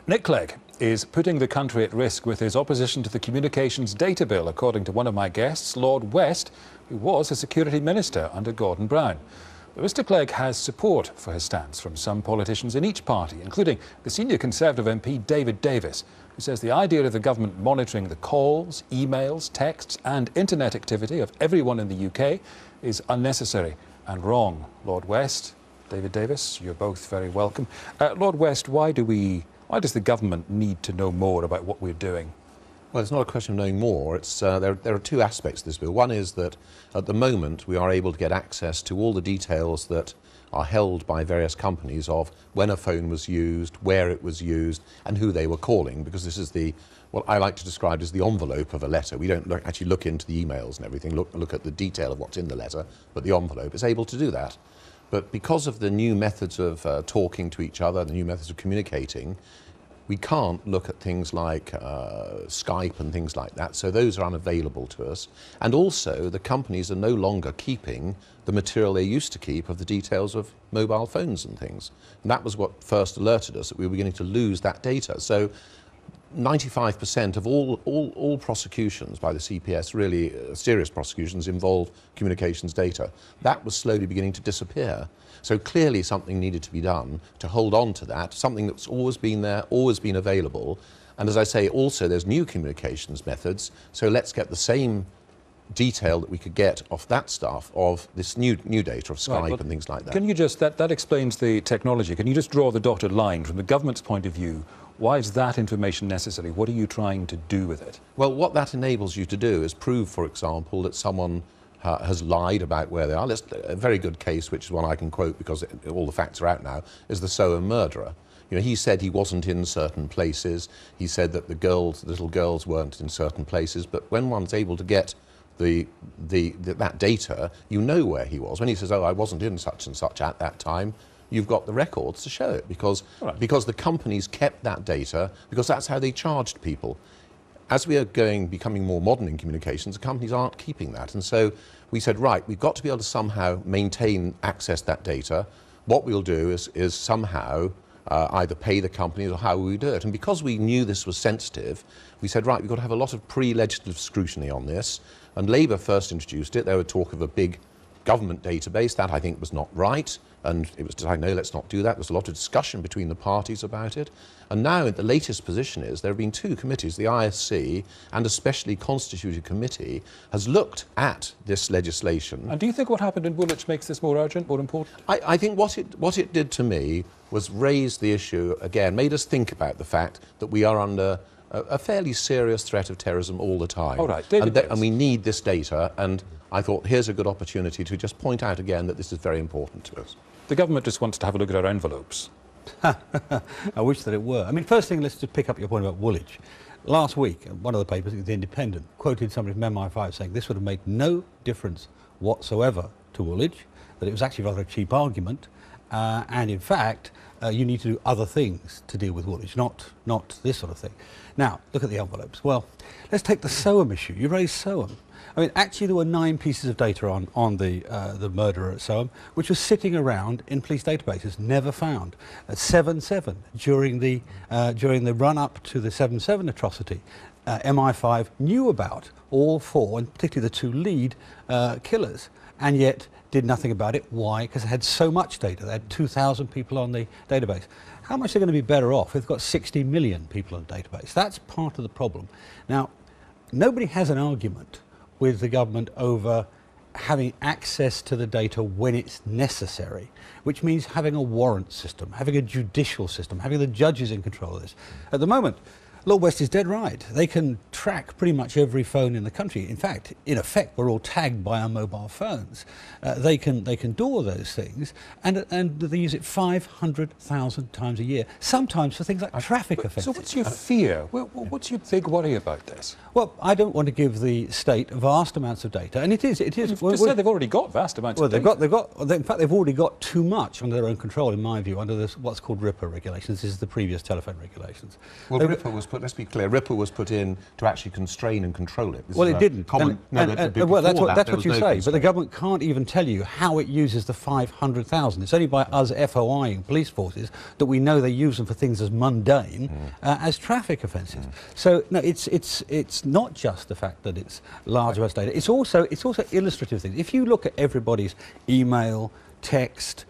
Nick Clegg is putting the country at risk with his opposition to the Communications Data Bill, according to one of my guests, Lord West, who was a security minister under Gordon Brown. But Mr Clegg has support for his stance from some politicians in each party, including the senior Conservative MP David Davis, who says the idea of the government monitoring the calls, emails, texts and internet activity of everyone in the UK is unnecessary and wrong. Lord West, David Davis, you're both very welcome. Lord West, why does the government need to know more about what we're doing? Well, it's not a question of knowing more. There are two aspects to this bill. One is that at the moment we are able to get access to all the details that are held by various companies of when a phone was used, where it was used and who they were calling, because this is what I like to describe as the envelope of a letter. We don't actually look into the emails and everything, look at the detail of what's in the letter, but the envelope is able to do that. But because of the new methods of talking to each other, the new methods of communicating, we can't look at things like Skype and things like that, so those are unavailable to us. And also, the companies are no longer keeping the material they used to keep of the details of mobile phones and things. And that was what first alerted us that we were beginning to lose that data. So 95% of all prosecutions by the CPS, really serious prosecutions, involve communications data. That was slowly beginning to disappear. So clearly something needed to be done to hold on to that, something that's always been there, always been available. And as I say, also there's new communications methods, so let's get the same detail that we could get off that stuff, of this new data of Skype and things like that. Can you just, that explains the technology, can you just draw the dotted line from the government's point of view? Why is that information necessary? What are you trying to do with it? Well, what that enables you to do is prove, for example, that someone has lied about where they are. A very good case, which is one I can quote because all the facts are out now, is the Soham murderer. You know, he said he wasn't in certain places. He said that the little girls weren't in certain places. But when one's able to get that data, you know where he was. When he says, "Oh, I wasn't in such and such at that time," you've got the records to show it because the companies kept that data, because that's how they charged people. As we are becoming more modern in communications, the companies aren't keeping that. And so we said, right, we've got to be able to somehow access that data. What we'll do is somehow either pay the companies or how we do it. And because we knew this was sensitive, we said, right, we've got to have a lot of pre-legislative scrutiny on this. And Labour first introduced it. There was talk of a big government database. That, I think, was not right. And it was decided, no, let's not do that. There's a lot of discussion between the parties about it. And now the latest position is there have been two committees, the ISC and a specially constituted committee, has looked at this legislation. And do you think what happened in Woolwich makes this more urgent, more important? I think what it did to me was raise the issue again, made us think about the fact that we are under a fairly serious threat of terrorism all the time. All right, and we need this data, and I thought here's a good opportunity to just point out again that this is very important to us. The government just wants to have a look at our envelopes. I wish that it were. I mean, first thing, let's just pick up your point about Woolwich. Last week, one of the papers, The Independent, quoted somebody from MI5 saying this would have made no difference whatsoever to Woolwich, that it was actually rather a cheap argument, and in fact, you need to do other things to deal with Woolwich, not this sort of thing. Now, look at the envelopes. Well, let's take the Soham issue. You raised Soham. I mean, actually, there were 9 pieces of data on the murderer at Soham, which was sitting around in police databases, never found. At 7/7, during the run-up to the 7/7 atrocity, MI5 knew about all 4, and particularly the 2 lead killers, and yet did nothing about it. Why? Because they had so much data. They had 2,000 people on the database. How much are they going to be better off if they've got 60 million people on the database? That's part of the problem. Now, nobody has an argument with the government over having access to the data when it's necessary, which means having a warrant system, having a judicial system, having the judges in control of this. At the moment, Lord West is dead right. They can track pretty much every phone in the country. In fact, we're all tagged by our mobile phones. They can do all those things, and they use it 500,000 times a year, sometimes for things like traffic offences. So what's your fear? What's your big worry about this? Well, I don't want to give the state vast amounts of data, and it is. You've just said they've already got vast amounts of data. In fact, they've already got too much under their own control, in my view, under what's called RIPA regulations. This is the previous telephone regulations. Well, RIPA was let's be clear, RIPA was put in to actually constrain and control it. Well, it didn't. Well, that's what you say, but the government can't even tell you how it uses the 500,000. It's only by us FOIing police forces that we know they use them for things as mundane as traffic offences. So, no, it's not just the fact that it's large amounts of data. It's also illustrative things. If you look at everybody's email, text,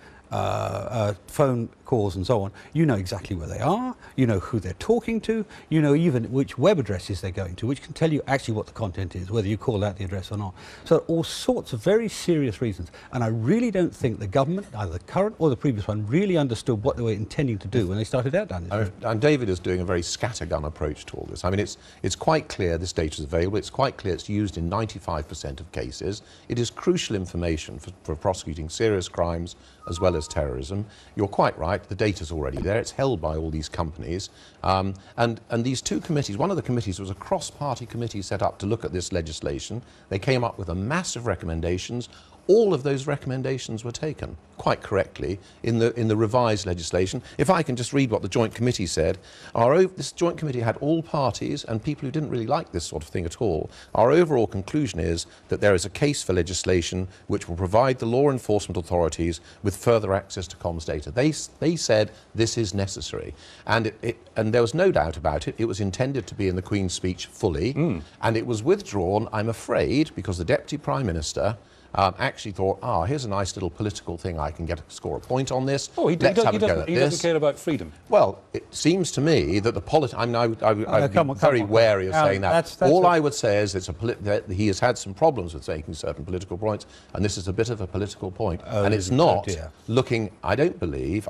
phone calls and so on, you know exactly where they are, you know who they're talking to, you know even which web addresses they're going to, which can tell you actually what the content is, whether you call out the address or not. So all sorts of very serious reasons, and I really don't think the government, either the current or the previous one, really understood what they were intending to do when they started out down this road. And David is doing a very scattergun approach to all this. I mean, it's quite clear this data is available, it's quite clear it's used in 95% of cases. It is crucial information for prosecuting serious crimes as well as terrorism. You're quite right, the data's already there, it's held by all these companies. And these two committees, one of the committees was a cross-party committee set up to look at this legislation. They came up with a mass of recommendations. All of those recommendations were taken, quite correctly, in the revised legislation. If I can just read what the Joint Committee said, this Joint Committee had all parties and people who didn't really like this sort of thing at all. Our overall conclusion is that there is a case for legislation which will provide the law enforcement authorities with further access to comms data. They said this is necessary. And there was no doubt about it. It was intended to be in the Queen's speech fully, and it was withdrawn, I'm afraid, because the Deputy Prime Minister actually thought, here's a nice little political thing, I can score a point on this. Oh, he doesn't care about freedom. Well, it seems to me that I'm very wary of saying that. All I would say is that he has had some problems with making certain political points, and this is a bit of a political point. And it's not looking, I don't believe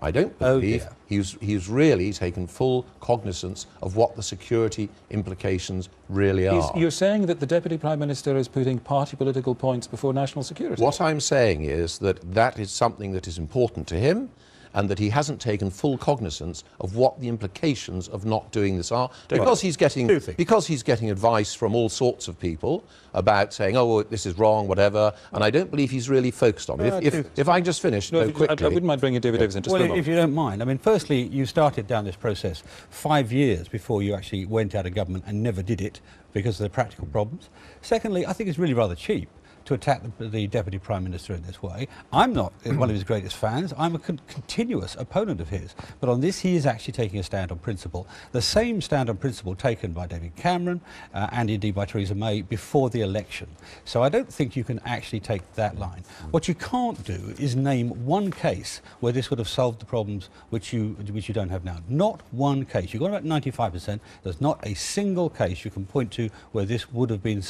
he's really taken full cognizance of what the security implications really are. You're saying that the Deputy Prime Minister is putting party political points before national security? What I'm saying is that is something that is important to him, and that he hasn't taken full cognizance of what the implications of not doing this are, because he's getting advice from all sorts of people about saying, oh, this is wrong, whatever, and I don't believe he's really focused on it. If I can just finish quickly. I wouldn't mind bringing David Davis in. Well, if you don't mind. I mean, firstly, you started down this process 5 years before you actually went out of government and never did it because of the practical problems. Secondly, I think it's really rather cheap to attack the Deputy Prime Minister in this way. I'm not one of his greatest fans. I'm a continuous opponent of his. But on this, he is actually taking a stand on principle. The same stand on principle taken by David Cameron and indeed by Theresa May before the election. So I don't think you can actually take that line. What you can't do is name one case where this would have solved the problems which you don't have now. Not one case. You've got about 95%. There's not a single case you can point to where this would have been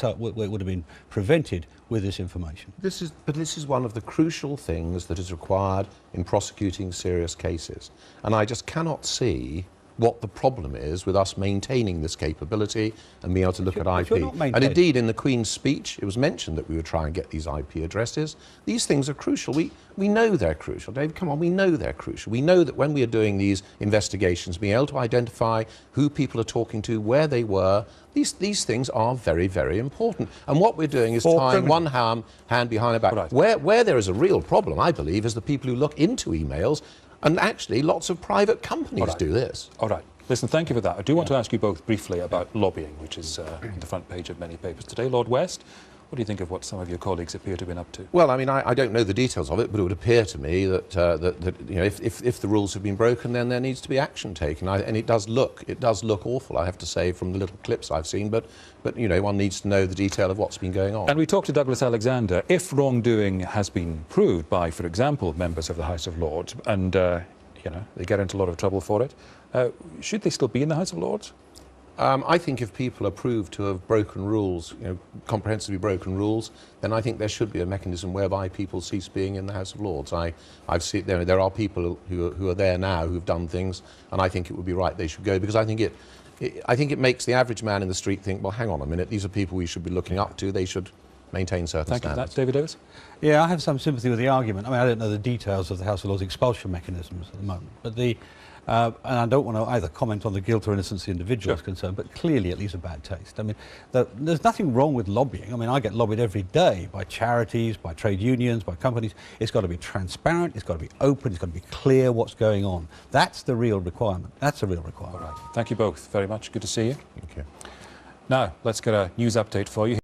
prevented with this information. This is one of the crucial things that is required in prosecuting serious cases. And I just cannot see what the problem is with us maintaining this capability and being able to look at IP. And indeed, in the Queen's speech, it was mentioned that we would try and get these IP addresses. These things are crucial. We know they're crucial. David, come on, we know they're crucial. We know that when we are doing these investigations, being able to identify who people are talking to, where they were, these things are very, very important. And what we're doing is tying one hand behind a back. Right. Where there is a real problem, I believe, is the people who look into emails. And actually, lots of private companies do this. All right. Listen, thank you for that. I do want to ask you both briefly about lobbying, which is on the front page of many papers today. Lord West, what do you think of what some of your colleagues appear to have been up to? Well, I mean, I don't know the details of it, but it would appear to me that, you know, if the rules have been broken, then there needs to be action taken. And it does look awful, I have to say, from the little clips I've seen. But you know, one needs to know the detail of what's been going on. And we talked to Douglas Alexander. If wrongdoing has been proved by, for example, members of the House of Lords, and you know, they get into a lot of trouble for it, should they still be in the House of Lords? I think if people are proved to have broken rules, you know, comprehensively broken rules, then I think there should be a mechanism whereby people cease being in the House of Lords. I've seen there are people who are there now who've done things, and I think it would be right they should go, because I think it makes the average man in the street think, well, hang on a minute, these are people we should be looking up to. They should maintain certain standards. Thank you. David Davis? Yeah, I have some sympathy with the argument. I mean, I don't know the details of the House of Lords expulsion mechanisms at the moment, but And I don't want to either comment on the guilt or innocence of the individual is concerned, but clearly it leaves a bad taste. I mean, there's nothing wrong with lobbying. I mean, I get lobbied every day by charities, by trade unions, by companies. It's got to be transparent, it's got to be open, it's got to be clear what's going on. That's the real requirement. That's the real requirement. All right. Thank you both very much. Good to see you. Thank you. Now, let's get a news update for you.